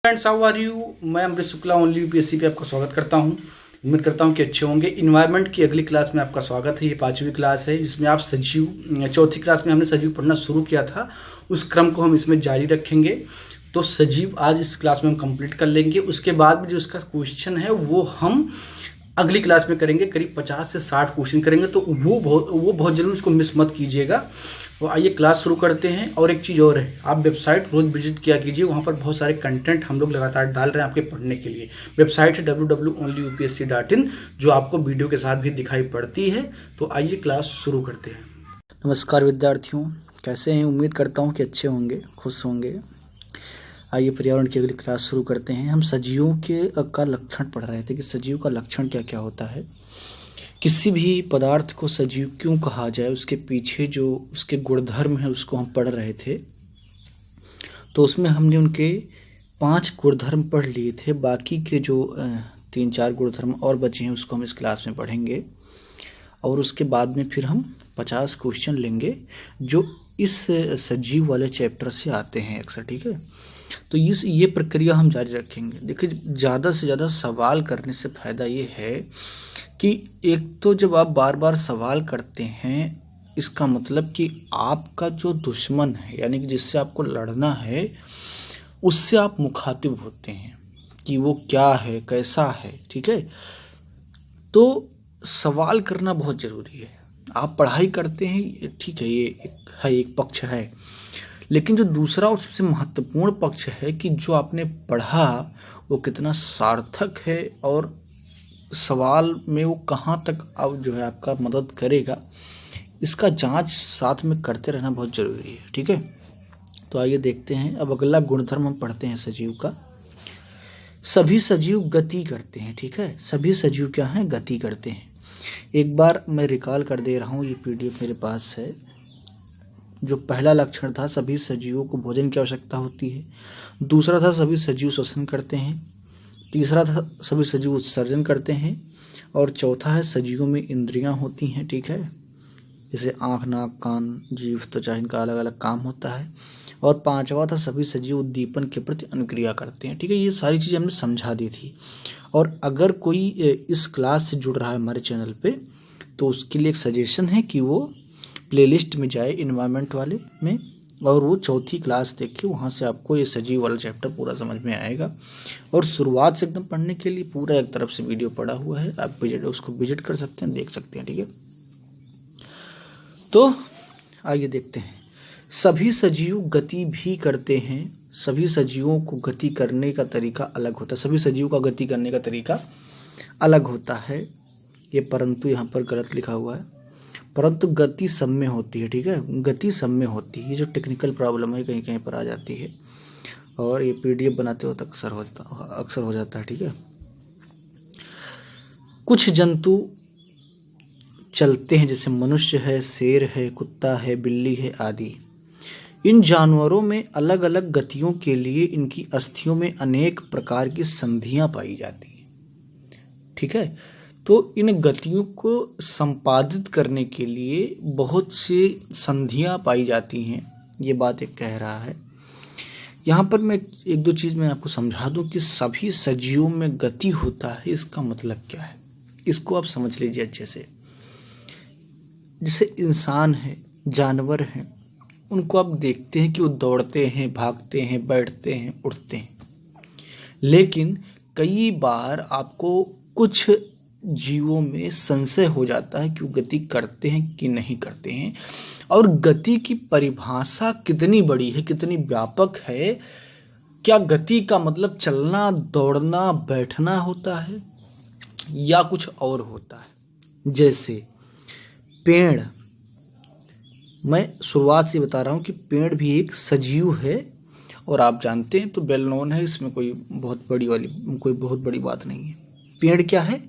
Friends, how are you. मैं अमृत Shukla only UPSC पे आपका स्वागत करता हूं। उम्मीद करता हूं कि अच्छे होंगे। इन्वायरमेंट की अगली क्लास में आपका स्वागत है। ये 5वीं क्लास है जिसमें आप सजीव, चौथी क्लास में हमने सजीव पढ़ना शुरू किया था, उस क्रम को हम इसमें जारी रखेंगे। तो सजीव आज इस क्लास में हम कंप्लीट कर लेंगे। उसके बाद में जो इसका क्वेश्चन है वो हम अगली क्लास में करेंगे। करीब 50 से 60 क्वेश्चन करेंगे, तो वो बहुत जरूर उसको मिस मत कीजिएगा। तो आइए क्लास शुरू करते हैं। और एक चीज़ और है, आप वेबसाइट रोज विजिट किया कीजिए। वहाँ पर बहुत सारे कंटेंट हम लोग लगातार डाल रहे हैं आपके पढ़ने के लिए। वेबसाइट है www.onlyupsc.in, जो आपको वीडियो के साथ भी दिखाई पड़ती है। तो आइए क्लास शुरू करते हैं। नमस्कार विद्यार्थियों, कैसे हैं? उम्मीद करता हूँ कि अच्छे होंगे, खुश होंगे। आइए पर्यावरण की अगली क्लास शुरू करते हैं। हम सजीवों का लक्षण पढ़ रहे थे कि सजीव का लक्षण क्या क्या होता है। किसी भी पदार्थ को सजीव क्यों कहा जाए, उसके पीछे जो उसके गुणधर्म है उसको हम पढ़ रहे थे। तो उसमें हमने उनके 5 गुणधर्म पढ़ लिए थे। बाकी के जो 3-4 गुणधर्म और बचे हैं उसको हम इस क्लास में पढ़ेंगे। और उसके बाद में फिर हम 50 क्वेश्चन लेंगे जो इस सजीव वाले चैप्टर से आते हैं अक्सर। ठीक है, तो ये प्रक्रिया हम जारी रखेंगे। देखिए, ज़्यादा से ज़्यादा सवाल करने से फ़ायदा ये है कि एक तो जब आप बार बार सवाल करते हैं, इसका मतलब कि आपका जो दुश्मन है, यानी कि जिससे आपको लड़ना है, उससे आप मुखातिब होते हैं कि वो क्या है, कैसा है। ठीक है, तो सवाल करना बहुत ज़रूरी है। आप पढ़ाई करते हैं, ठीक है, ये एक पक्ष है, लेकिन जो दूसरा और सबसे महत्वपूर्ण पक्ष है कि जो आपने पढ़ा वो कितना सार्थक है और सवाल में वो कहाँ तक अब जो है आपका मदद करेगा, इसका जांच साथ में करते रहना बहुत ज़रूरी है। ठीक है, तो आइए देखते हैं। अब अगला गुणधर्म हम पढ़ते हैं सजीव का। सभी सजीव गति करते हैं। ठीक है, सभी सजीव क्या हैं? गति करते हैं। एक बार मैं रिकॉल कर दे रहा हूँ, ये पीडीएफ मेरे पास है। जो पहला लक्षण था, सभी सजीवों को भोजन की आवश्यकता होती है। दूसरा था, सभी सजीव श्वसन करते हैं। तीसरा था, सभी सजीव उत्सर्जन करते हैं। और चौथा है, सजीवों में इंद्रियां होती हैं। ठीक है, जैसे आँख, नाक, कान, जीभ, त्वचा, इनका अलग अलग काम होता है। और पांचवा था, सभी सजीव उद्दीपन के प्रति अनुक्रिया करते हैं। ठीक है, ये सारी चीज़ें हमने समझा दी थी। और अगर कोई इस क्लास से जुड़ रहा है हमारे चैनल पे, तो उसके लिए एक सजेशन है कि वो प्लेलिस्ट में जाए इन्वायरमेंट वाले में, और वो चौथी क्लास देखे। वहाँ से आपको ये सजीव वाला चैप्टर पूरा समझ में आएगा। और शुरुआत से एकदम पढ़ने के लिए पूरा एक तरफ से वीडियो पड़ा हुआ है, आप उसको विजिट कर सकते हैं, देख सकते हैं। ठीक है, तो आइए देखते हैं। सभी सजीव गति भी करते हैं। सभी सजीवों को गति करने का तरीका अलग होता है। सभी सजीवों का गति करने का तरीका अलग होता है। ये परंतु यहाँ पर गलत लिखा हुआ है, परंतु गति सब में होती है। ठीक है, गति सब में होती है। ये जो टेक्निकल प्रॉब्लम है कहीं कहीं पर आ जाती है, और ये पीडीएफ बनाते वक्त अक्सर हो जाता है। ठीक है, कुछ जंतु चलते हैं, जैसे मनुष्य है, शेर है, कुत्ता है, बिल्ली है आदि। इन जानवरों में अलग अलग गतियों के लिए इनकी अस्थियों में अनेक प्रकार की संधियां पाई जाती हैं। ठीक है, तो इन गतियों को संपादित करने के लिए बहुत सी संधियां पाई जाती हैं, ये बात एक कह रहा है। यहाँ पर मैं एक दो चीज़ मैं आपको समझा दूं कि सभी सजीवों में गति होता है, इसका मतलब क्या है, इसको आप समझ लीजिए अच्छे से। जैसे इंसान है, जानवर हैं, उनको आप देखते हैं कि वो दौड़ते हैं, भागते हैं, बैठते हैं, उठते हैं, लेकिन कई बार आपको कुछ जीवों में संशय हो जाता है कि वो गति करते हैं कि नहीं करते हैं। और गति की परिभाषा कितनी बड़ी है, कितनी व्यापक है। क्या गति का मतलब चलना, दौड़ना, बैठना होता है या कुछ और होता है? जैसे पेड़, मैं शुरुआत से बता रहा हूँ कि पेड़ भी एक सजीव है, और आप जानते हैं, तो वेल नोन है, इसमें कोई बहुत बड़ी बात नहीं है। पेड़ क्या है?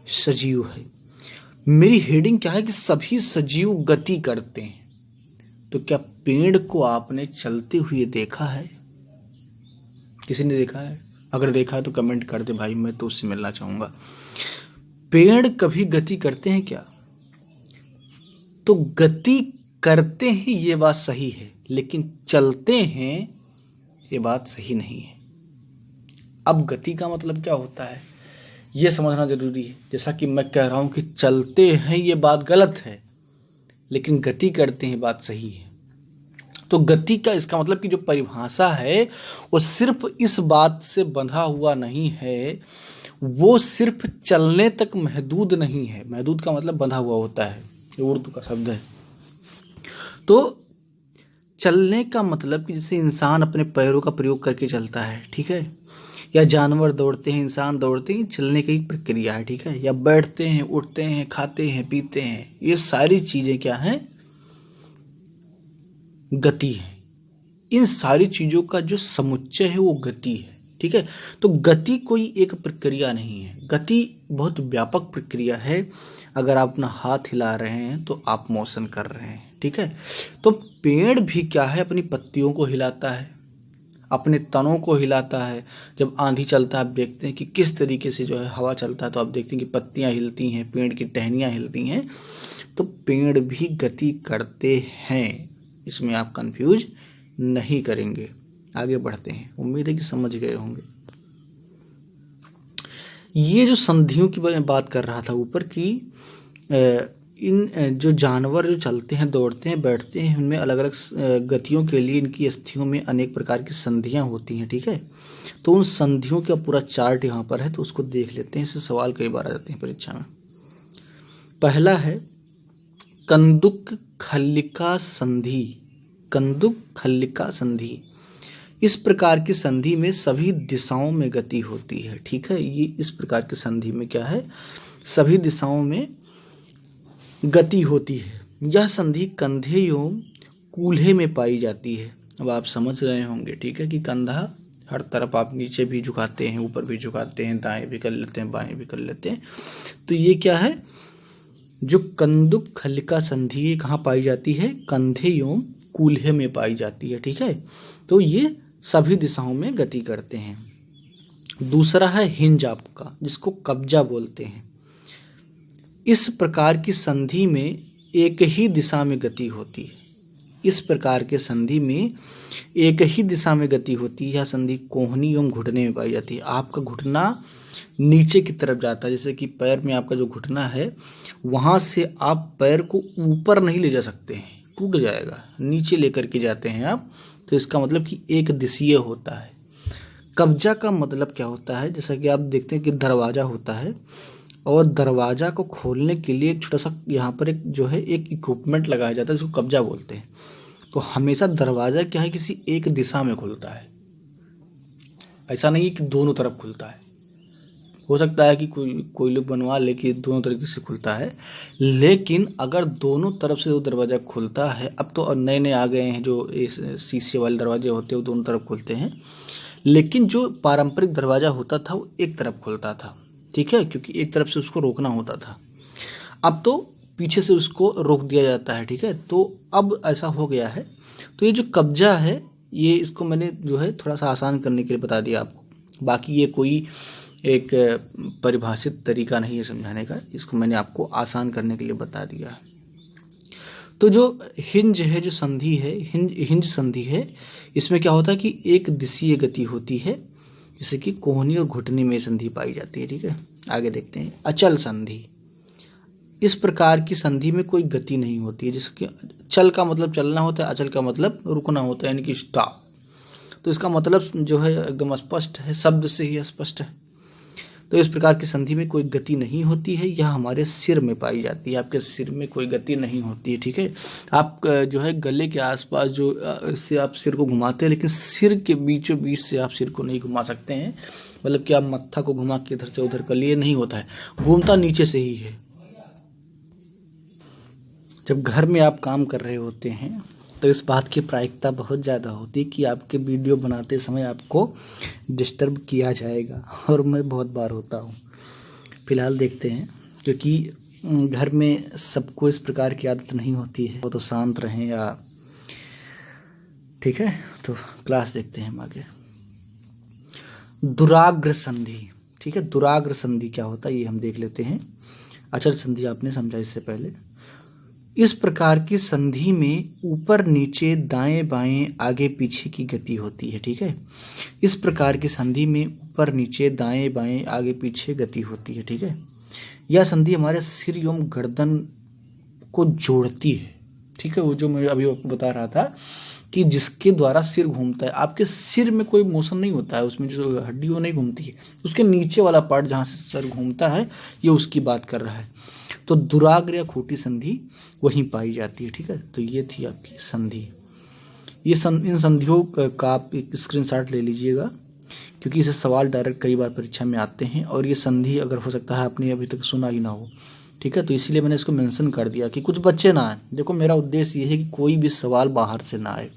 सजीव है। मेरी हेडिंग क्या है कि सभी सजीव गति करते हैं। तो क्या पेड़ को आपने चलते हुए देखा है? किसी ने देखा है? अगर देखा है तो कमेंट कर दे भाई, मैं तो उससे मिलना चाहूंगा। पेड़ कभी गति करते हैं क्या? तो गति करते हैं ये बात सही है, लेकिन चलते हैं ये बात सही नहीं है। अब गति का मतलब क्या होता है ये समझना जरूरी है। जैसा कि मैं कह रहा हूं कि चलते हैं ये बात गलत है, लेकिन गति करते हैं बात सही है। तो गति का इसका मतलब कि जो परिभाषा है वो सिर्फ इस बात से बंधा हुआ नहीं है, वो सिर्फ चलने तक महदूद नहीं है। महदूद का मतलब बंधा हुआ होता है, ये उर्दू का शब्द है। तो चलने का मतलब कि जैसे इंसान अपने पैरों का प्रयोग करके चलता है, ठीक है, या जानवर दौड़ते हैं, इंसान दौड़ते हैं, चलने की एक प्रक्रिया है, ठीक है, या बैठते हैं, उठते हैं, खाते हैं, पीते हैं, ये सारी चीजें क्या हैं, गति है। इन सारी चीजों का जो समुच्चय है वो गति है, ठीक है। तो गति कोई एक प्रक्रिया नहीं है, गति बहुत व्यापक प्रक्रिया है। अगर आप अपना हाथ हिला रहे हैं तो आप मोशन कर रहे हैं, ठीक है। तो पेड़ भी क्या है, अपनी पत्तियों को हिलाता है, अपने तनों को हिलाता है। जब आंधी चलता है आप देखते हैं कि किस तरीके से जो है हवा चलता है, तो आप देखते हैं कि पत्तियां हिलती हैं, पेड़ की टहनियां हिलती हैं। तो पेड़ भी गति करते हैं, इसमें आप कंफ्यूज नहीं करेंगे। आगे बढ़ते हैं, उम्मीद है कि समझ गए होंगे। ये जो संधियों की बात कर रहा था ऊपर की, इन जो जानवर जो चलते हैं, दौड़ते हैं, बैठते हैं, उनमें अलग अलग गतियों के लिए इनकी अस्थियों में अनेक प्रकार की संधियां होती हैं, ठीक है। तो उन संधियों का पूरा चार्ट यहाँ पर है, तो उसको देख लेते हैं। इससे सवाल कई बार आ जाते हैं परीक्षा में। पहला है कंदुक खल्लिका संधि। कंदुक खल्लिका संधि, इस प्रकार की संधि में सभी दिशाओं में गति होती है, ठीक है। ये इस प्रकार की संधि में क्या है, सभी दिशाओं में गति होती है। यह संधि कंधे एवं कूल्हे में पाई जाती है। अब आप समझ गए होंगे, ठीक है, कि कंधा हर तरफ आप नीचे भी झुकाते हैं, ऊपर भी झुकाते हैं, दाएं भी कर लेते हैं, बाएं भी कर लेते हैं। तो ये क्या है, जो कंदुक खल्लिका संधि कहाँ पाई जाती है, कंधे एवं कूल्हे में पाई जाती है, ठीक है। तो ये सभी दिशाओं में गति करते हैं। दूसरा है हिंज आपका, जिसको कब्जा बोलते हैं। इस प्रकार की संधि में एक ही दिशा में गति होती है। इस प्रकार के संधि में एक ही दिशा में गति होती है। यह संधि कोहनी एवं घुटने में पाई जाती है। आपका घुटना नीचे की तरफ जाता है, जैसे कि पैर में आपका जो घुटना है वहां से आप पैर को ऊपर नहीं ले जा सकते हैं, टूट जाएगा, नीचे लेकर के जाते हैं आप। तो इसका मतलब कि एक दिशीय होता है। कब्जा का मतलब क्या होता है, जैसा कि आप देखते हैं कि दरवाजा होता है, और दरवाजा को खोलने के लिए एक छोटा सा यहाँ पर एक जो है एक इक्विपमेंट लगाया जाता है, जिसको कब्जा बोलते हैं। तो हमेशा दरवाजा क्या है, किसी एक दिशा में खुलता है, ऐसा नहीं कि दोनों तरफ खुलता है। हो सकता है कि कोई लोग बनवा ले कि दोनों तरीके से खुलता है, लेकिन अगर दोनों तरफ से वो दरवाज़ा खुलता है, अब तो नए नए आ गए हैं जो इस शीशे वाले दरवाजे होते हैं, वो दोनों तरफ खुलते हैं, लेकिन जो पारंपरिक दरवाज़ा होता था वो एक तरफ खुलता था, ठीक है, क्योंकि एक तरफ से उसको रोकना होता था। अब तो पीछे से उसको रोक दिया जाता है, ठीक है। तो अब ऐसा हो गया है। तो ये जो कब्जा है, ये इसको मैंने जो है थोड़ा सा आसान करने के लिए बता दिया आपको। बाकी ये कोई एक परिभाषित तरीका नहीं है समझाने का, इसको मैंने आपको आसान करने के लिए बता दिया। तो जो हिंज है, जो संधि है, हिंज संधि है, इसमें क्या होता है कि एक दिशीय गति होती है, जैसे कि कोहनी और घुटने में संधि पाई जाती है, ठीक है। आगे देखते हैं अचल संधि। इस प्रकार की संधि में कोई गति नहीं होती है, जिसके चल का मतलब चलना होता है, अचल का मतलब रुकना होता है, यानी कि स्टॉप। तो इसका मतलब जो है एकदम स्पष्ट है, शब्द से ही स्पष्ट है। तो इस प्रकार की संधि में कोई गति नहीं होती है। यह हमारे सिर में पाई जाती है। आपके सिर में कोई गति नहीं होती है, ठीक है। आप जो है गले के आसपास जो इससे आप सिर को घुमाते हैं, लेकिन सिर के बीचों बीच से आप सिर को नहीं घुमा सकते हैं। मतलब कि आप मत्था को घुमा के इधर से उधर कर लिए, नहीं होता है, घूमता नीचे से ही है। जब घर में आप काम कर रहे होते हैं तो इस बात की प्रायिकता बहुत ज़्यादा होती है कि आपके वीडियो बनाते समय आपको डिस्टर्ब किया जाएगा, और मैं बहुत बार होता हूँ। फिलहाल देखते हैं, क्योंकि घर में सबको इस प्रकार की आदत नहीं होती है, वो तो शांत रहें या, ठीक है। तो क्लास देखते हैं हम आगे। दुराग्र संधि, ठीक है। दुराग्र संधि क्या होता है ये हम देख लेते हैं। अचल संधि आपने समझा इससे पहले। इस प्रकार की संधि में ऊपर नीचे दाएं बाएं आगे पीछे की गति होती है। ठीक है, इस प्रकार की संधि में ऊपर नीचे दाएं बाएं आगे पीछे गति होती है। ठीक है, यह संधि हमारे सिर एवं गर्दन को जोड़ती है। ठीक है, वो जो मैं अभी आपको बता रहा था कि जिसके द्वारा सिर घूमता है, आपके सिर में कोई मोशन नहीं होता है, उसमें जो हड्डी वो नहीं घूमती है, उसके नीचे वाला पार्ट जहाँ से सर घूमता है, ये उसकी बात कर रहा है। तो दुराग्र या खोटी संधि वहीं पाई जाती है। ठीक है, तो ये थी आपकी संधि। इन संधियों का आप एक स्क्रीनशॉट ले लीजिएगा, क्योंकि इसे सवाल डायरेक्ट कई बार परीक्षा में आते हैं, और ये संधि अगर हो सकता है आपने अभी तक सुना ही ना हो। ठीक है, तो इसीलिए मैंने इसको मेंशन कर दिया कि कुछ बच्चे ना आए। देखो, मेरा उद्देश्य ये है कि कोई भी सवाल बाहर से ना आए,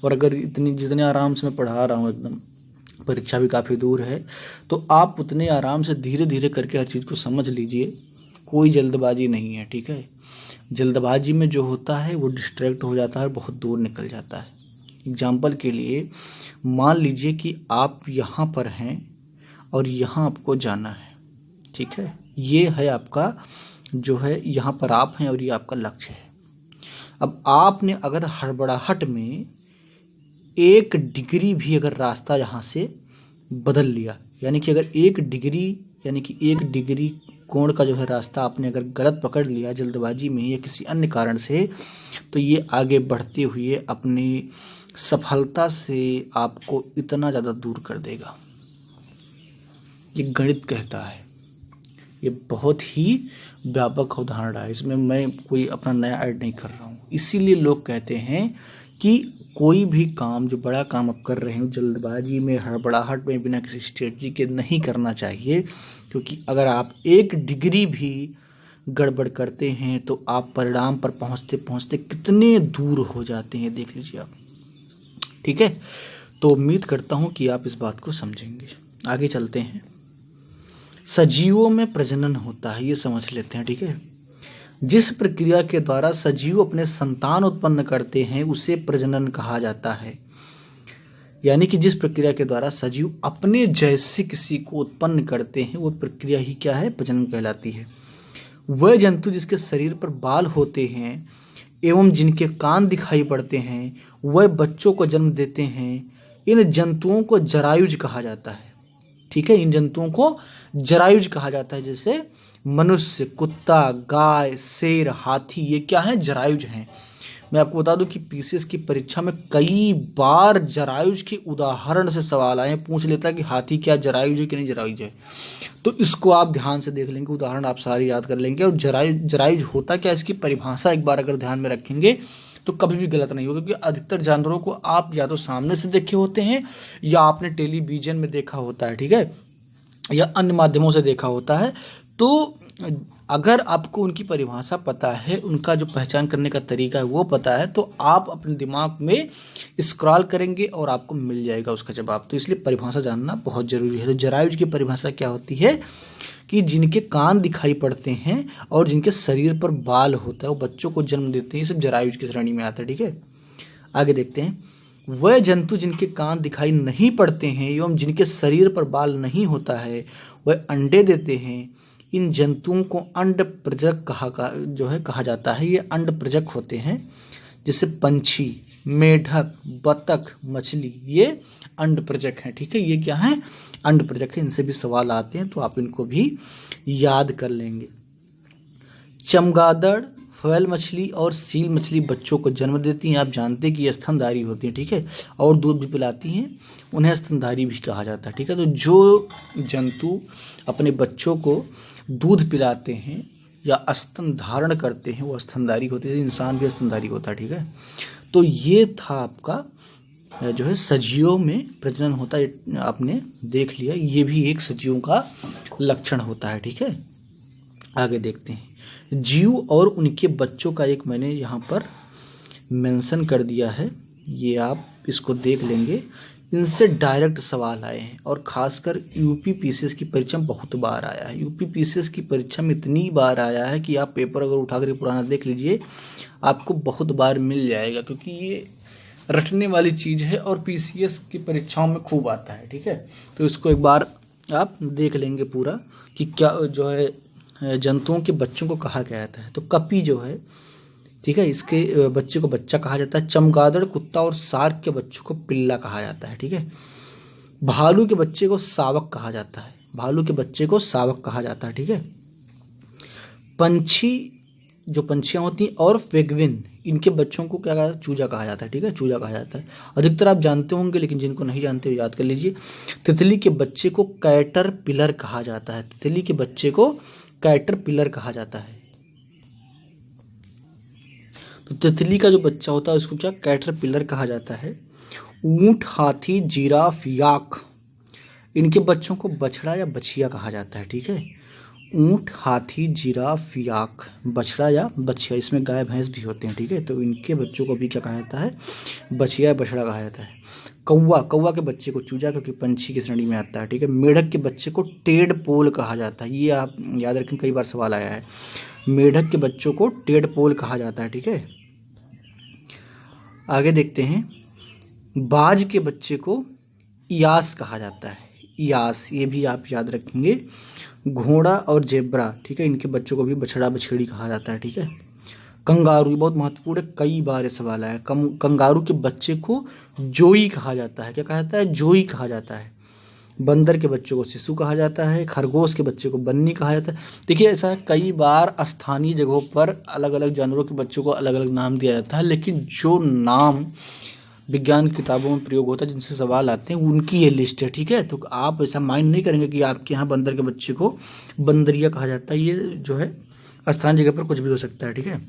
और अगर जितने आराम से मैं पढ़ा रहा हूँ, एकदम परीक्षा भी काफ़ी दूर है, तो आप उतने आराम से धीरे धीरे करके हर चीज़ को समझ लीजिए। कोई जल्दबाजी नहीं है। ठीक है, जल्दबाजी में जो होता है वो डिस्ट्रैक्ट हो जाता है, बहुत दूर निकल जाता है। एग्जाम्पल के लिए मान लीजिए कि आप यहाँ पर हैं और यहाँ आपको जाना है। ठीक है, ये है आपका जो है, यहाँ पर आप हैं और ये आपका लक्ष्य है। अब आपने अगर हड़बड़ाहट में 1 डिग्री भी अगर रास्ता यहाँ से बदल लिया, यानी कि अगर 1 डिग्री कोण का जो है रास्ता आपने अगर गलत पकड़ लिया जल्दबाजी में या किसी अन्य कारण से, तो ये आगे बढ़ते हुए अपनी सफलता से आपको इतना ज़्यादा दूर कर देगा। ये गणित कहता है। ये बहुत ही व्यापक उदाहरण है, इसमें मैं कोई अपना नया ऐड नहीं कर रहा हूँ। इसीलिए लोग कहते हैं कि कोई भी काम, जो बड़ा काम आप कर रहे हो, जल्दबाजी में, हड़बड़ाहट में, बिना किसी स्ट्रेटजी के नहीं करना चाहिए, क्योंकि अगर आप 1 डिग्री भी गड़बड़ करते हैं तो आप परिणाम पर पहुँचते पहुँचते कितने दूर हो जाते हैं, देख लीजिए आप। ठीक है, तो उम्मीद करता हूँ कि आप इस बात को समझेंगे। आगे चलते हैं। सजीवों में प्रजनन होता है, ये समझ लेते हैं। ठीक है, जिस प्रक्रिया के द्वारा सजीव अपने संतान उत्पन्न करते हैं उसे प्रजनन कहा जाता है। यानी कि जिस प्रक्रिया के द्वारा सजीव अपने जैसे किसी को उत्पन्न करते हैं, वो प्रक्रिया ही क्या है? प्रजनन कहलाती है। वह जंतु जिसके शरीर पर बाल होते हैं एवं जिनके कान दिखाई पड़ते हैं, वह बच्चों को जन्म देते हैं। इन जंतुओं को जरायुज कहा जाता है। ठीक है, इन जंतुओं को जरायुज कहा जाता है। जैसे मनुष्य, कुत्ता, गाय, शेर, हाथी, ये क्या है? जरायुज हैं। मैं आपको बता दूं कि पीसीएस की परीक्षा में कई बार जरायुज के उदाहरण से सवाल आए। पूछ लेता है कि हाथी क्या जरायुज है कि नहीं जरायुज है, तो इसको आप ध्यान से देख लेंगे, उदाहरण आप सारे याद कर लेंगे। और जरायुज होता क्या, इसकी परिभाषा एक बार अगर ध्यान में रखेंगे तो कभी भी गलत नहीं होगा, क्योंकि अधिकतर जानवरों को आप या तो सामने से देखे होते हैं या आपने टेलीविजन में देखा होता है। ठीक है, या अन्य माध्यमों से देखा होता है। तो अगर आपको उनकी परिभाषा पता है, उनका जो पहचान करने का तरीका है वो पता है, तो आप अपने दिमाग में स्क्रॉल करेंगे और आपको मिल जाएगा उसका जवाब। तो इसलिए परिभाषा जानना बहुत ज़रूरी है। तो जरायुज की परिभाषा क्या होती है कि जिनके कान दिखाई पड़ते हैं और जिनके शरीर पर बाल होता है, वो बच्चों को जन्म देते हैं, ये सब जरायुज की श्रेणी में आता है। ठीक है, आगे देखते हैं। वह जंतु जिनके कान दिखाई नहीं पड़ते हैं एवं जिनके शरीर पर बाल नहीं होता है, वह अंडे देते हैं। इन जंतुओं को अंड प्रजक कहा जाता है। ये अंड प्रजक होते हैं, जैसे पंछी, मेढक, बतख, मछली, ये अंड प्रजक हैं। ठीक है, ये क्या है? अंड प्रजक है। इनसे भी सवाल आते हैं, तो आप इनको भी याद कर लेंगे। चमगादड़, व्हेल मछली और सील मछली बच्चों को जन्म देती हैं। आप जानते हैं कि ये स्तनधारी होती हैं। ठीक है, और दूध भी पिलाती हैं, उन्हें स्तनधारी भी कहा जाता है। ठीक है, तो जो जंतु अपने बच्चों को दूध पिलाते हैं या स्तन धारण करते हैं वो स्तनधारी होते हैं। इंसान भी स्तनधारी होता है। ठीक है, तो ये था आपका जो है सजीवों में प्रजनन होता है, आपने देख लिया। ये भी एक सजीवों का लक्षण होता है। ठीक है, आगे देखते हैं। जीव और उनके बच्चों का एक मैंने यहाँ पर मेंशन कर दिया है, ये आप इसको देख लेंगे। इनसे डायरेक्ट सवाल आए हैं और खासकर यूपी पीसीएस की परीक्षा में बहुत बार आया है। यूपी पीसीएस की परीक्षा में इतनी बार आया है कि आप पेपर अगर उठा कर पुराना देख लीजिए, आपको बहुत बार मिल जाएगा, क्योंकि ये रटने वाली चीज़ है और पीसीएस की परीक्षाओं में खूब आता है। ठीक है, तो इसको एक बार आप देख लेंगे पूरा कि क्या जो है जंतुओं के बच्चों को कहा गया था। तो कपी जो है ठीक है। इसके बच्चे को बच्चा कहा जाता है। चमगादड़ कुत्ता और शार्क के बच्चों को पिल्ला कहा जाता है। ठीक है। भालू के बच्चे को शावक कहा जाता है। भालू के बच्चे को शावक कहा जाता है। ठीक है। पंछी, जो पंछियां होती हैं और पेंगुइन, इनके बच्चों को क्या कहा, चूजा कहा जाता है। ठीक है, चूजा कहा जाता है। अधिकतर आप जानते होंगे, लेकिन जिनको नहीं जानते हो याद कर लीजिए। तितली के बच्चे को कैटरपिलर कहा जाता है। तितली के बच्चे को कैटरपिलर कहा जाता है। तो तितली का जो बच्चा होता है उसको क्या, कैटरपिलर कहा जाता है। ऊंट, हाथी, जिराफ, याक, इनके बच्चों को बछड़ा या बछिया कहा जाता है। ठीक है। ऊंट, हाथी, जिराफ, याक, बछड़ा या बछिया, इसमें गाय भैंस भी होते हैं। ठीक है। तो इनके बच्चों को भी क्या कहा जाता है, बछिया या बछड़ा कहा जाता है। कौवा, कौवा के बच्चे को चूजा, क्योंकि पंछी की श्रेणी में आता है। ठीक है। मेढक के बच्चे को टेढ़पोल कहा जाता है। ये आप याद रखें, कई बार सवाल आया है। मेढक के बच्चों को टेढ़पोल कहा जाता है। ठीक है। आगे देखते हैं। बाज के बच्चे को इयास कहा जाता है। इयास, ये भी आप याद रखेंगे। घोड़ा और जेब्रा, ठीक है, इनके बच्चों को भी बछड़ा बछेड़ी कहा जाता है। ठीक है। कंगारू, बहुत महत्वपूर्ण है, कई बार ये सवाल आया। कंगारू के बच्चे को जोई कहा जाता है। क्या कहा जाता है, जोई कहा जाता है। बंदर के बच्चों को शिशु कहा जाता है। खरगोश के बच्चे को बन्नी कहा जाता है। देखिए, ऐसा है, कई बार स्थानीय जगहों पर अलग अलग जानवरों के बच्चों को अलग अलग नाम दिया जाता है, लेकिन जो नाम विज्ञान किताबों में प्रयोग होता है, जिनसे सवाल आते हैं, उनकी ये लिस्ट है। ठीक है। तो आप ऐसा माइंड नहीं करेंगे कि आपके यहाँ बंदर के बच्चे को बंदरिया कहा जाता है। ये जो है स्थानीय जगह पर कुछ भी हो सकता है। ठीक है।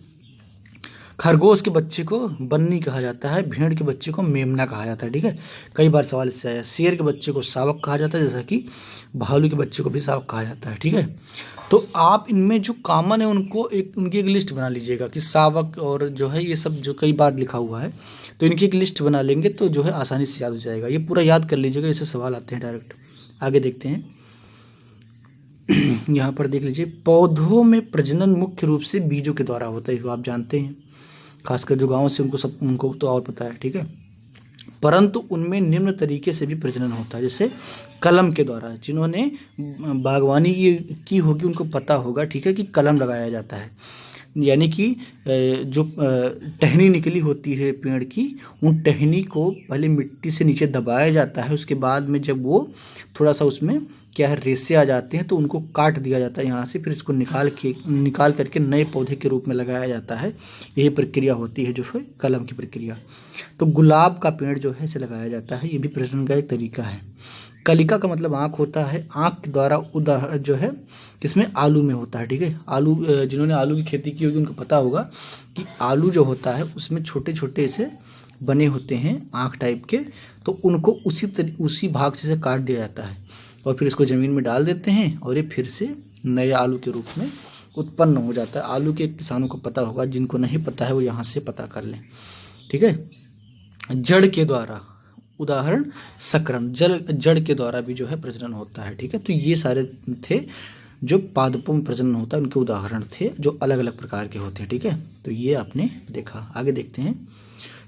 खरगोश के बच्चे को बन्नी कहा जाता है। भेड़ के बच्चे को मेमना कहा जाता है। ठीक है। कई बार सवाल इससे आया। शेर के बच्चे को शावक कहा जाता है, जैसा कि भालू के बच्चे को भी शावक कहा जाता है। ठीक है। तो आप इनमें जो कॉमन है उनको उनकी एक लिस्ट बना लीजिएगा कि शावक और जो है ये सब जो कई बार लिखा हुआ है, तो इनकी एक लिस्ट बना लेंगे तो जो है आसानी से याद हो जाएगा। ये पूरा याद कर लीजिएगा, इससे सवाल आते हैं डायरेक्ट। आगे देखते हैं। यहाँ पर देख लीजिए। पौधों में प्रजनन मुख्य रूप से बीजों के द्वारा होता है, जो आप जानते हैं, खासकर जो गाँव से उनको तो और पता है। ठीक है। परंतु उनमें निम्न तरीके से भी प्रजनन होता है, जैसे कलम के द्वारा। जिन्होंने बागवानी की होगी उनको पता होगा, ठीक है, कि कलम लगाया जाता है, यानी कि जो टहनी निकली होती है पेड़ की, उन टहनी को पहले मिट्टी से नीचे दबाया जाता है। उसके बाद में जब वो थोड़ा सा उसमें क्या है रेसे आ जाते हैं, तो उनको काट दिया जाता है यहाँ से, फिर इसको निकाल करके नए पौधे के रूप में लगाया जाता है। यही प्रक्रिया होती है जो है कलम की प्रक्रिया। तो गुलाब का पेड़ जो है इसे लगाया जाता है, ये भी प्रजनन का एक तरीका है। कलिका का मतलब आँख होता है। आँख के द्वारा उदाहरण जो है किसमें, आलू में होता है। ठीक है। आलू, जिन्होंने आलू की खेती की होगी उनको पता होगा कि आलू जो होता है उसमें छोटे छोटे से बने होते हैं आँख टाइप के, तो उनको उसी भाग से काट दिया जाता है और फिर इसको ज़मीन में डाल देते हैं और ये फिर से नए आलू के रूप में उत्पन्न हो जाता है। आलू के किसानों को पता होगा, जिनको नहीं पता है वो यहाँ से पता कर लें। ठीक है। जड़ के द्वारा, उदाहरण शकरम, जड़ के द्वारा भी जो है प्रजनन होता है। ठीक है। तो ये सारे थे जो पादपों में प्रजनन होता है, उनके उदाहरण थे जो अलग अलग प्रकार के होते हैं। ठीक है। तो ये आपने देखा। आगे देखते हैं।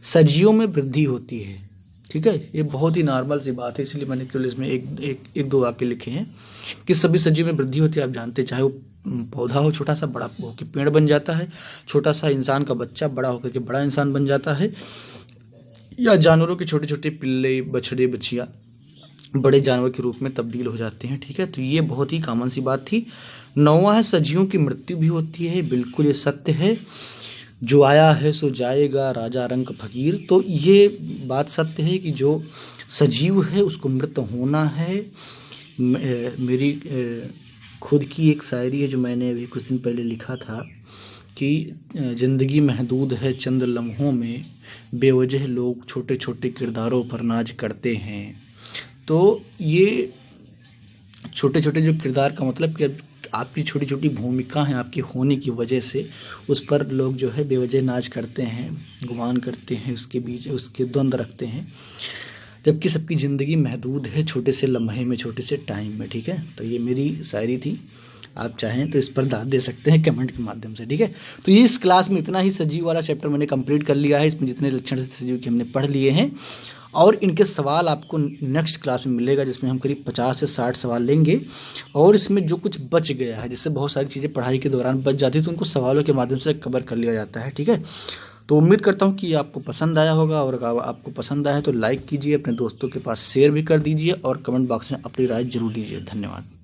सजियों में वृद्धि होती है। ठीक है। ये बहुत ही नॉर्मल सी बात है, इसलिए मैंने केवल इसमें एक दो वाक्य लिखे हैं कि सभी सजियों में वृद्धि होती है। आप जानते हैं, चाहे वो पौधा हो छोटा सा, बड़ा होकर पेड़ बन जाता है, छोटा सा इंसान का बच्चा बड़ा होकर के बड़ा इंसान बन जाता है, या जानवरों के छोटे छोटे पिल्ले, बछड़े, बछिया बड़े जानवर के रूप में तब्दील हो जाते हैं। ठीक है। तो ये बहुत ही कॉमन सी बात थी। 9वां है, सजियों की मृत्यु भी होती है। बिल्कुल ये सत्य है। जो आया है सो जाएगा, राजा रंक फकीर। तो ये बात सत्य है कि जो सजीव है उसको मृत होना है। मेरी खुद की एक शायरी है जो मैंने अभी कुछ दिन पहले लिखा था कि ज़िंदगी महदूद है चंद लम्हों में, बेवजह लोग छोटे छोटे किरदारों पर नाज करते हैं। तो ये छोटे छोटे जो किरदार का मतलब कि आपकी छोटी छोटी भूमिका है, आपकी होने की वजह से उस पर लोग जो है बेवजह नाज करते हैं, गुमान करते हैं, उसके बीच उसके द्वंद्व रखते हैं, जबकि सबकी ज़िंदगी महदूद है छोटे से लम्हे में, छोटे से टाइम में। ठीक है। तो ये मेरी शायरी थी। आप चाहें तो इस पर दाद दे सकते हैं कमेंट के माध्यम से, ठीक है। तो इस क्लास में इतना ही सजीव वाला चैप्टर मैंने कंप्लीट कर लिया है। इसमें जितने लक्षण सजीव के हमने पढ़ लिए हैं और इनके सवाल आपको नेक्स्ट क्लास में मिलेगा, जिसमें हम करीब 50 से 60 सवाल लेंगे। और इसमें जो कुछ बच गया है, जिससे बहुत सारी चीज़ें पढ़ाई के दौरान बच जाती है, तो उनको सवालों के माध्यम से कवर कर लिया जाता है, ठीक है। तो उम्मीद करता हूँ कि आपको पसंद आया होगा, और अगर आपको पसंद आया है तो लाइक कीजिए, अपने दोस्तों के पास शेयर भी कर दीजिए और कमेंट बॉक्स में अपनी राय जरूर दीजिए। धन्यवाद।